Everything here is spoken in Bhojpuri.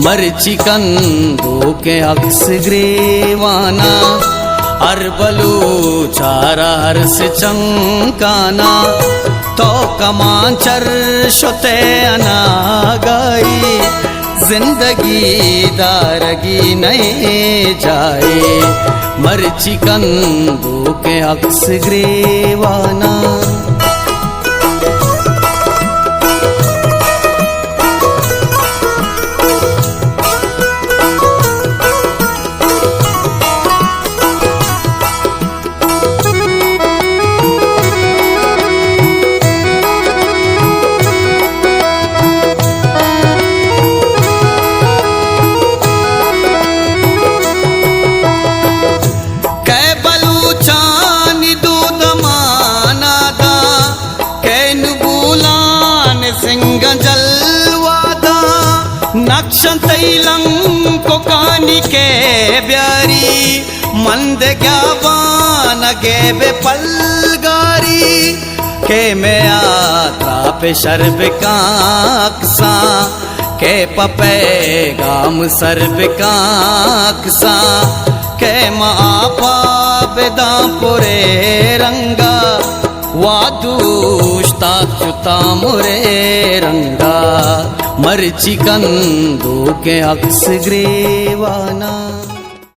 मर्चिकंदो के अक्स ग्रेवाना अरबलू चारा हर्ष चंकाना तो कमांचर शुते अनागाई जिंदगी दारगी नहीं जाए मर्चिकंदो के अक्स ग्रेवाना। नक्शन तैलंग को कानी के ब्यारी मंद ज्ञावान गेबे पलगारी के में आत्रा पे शर्ब काकसा के पपे गाम सर्ब काकसा के मापा बेदापुरे रंगा वादुष्टा चुता मुरे रंगा मर्चिकंदो के अक्स ग्रेवाना।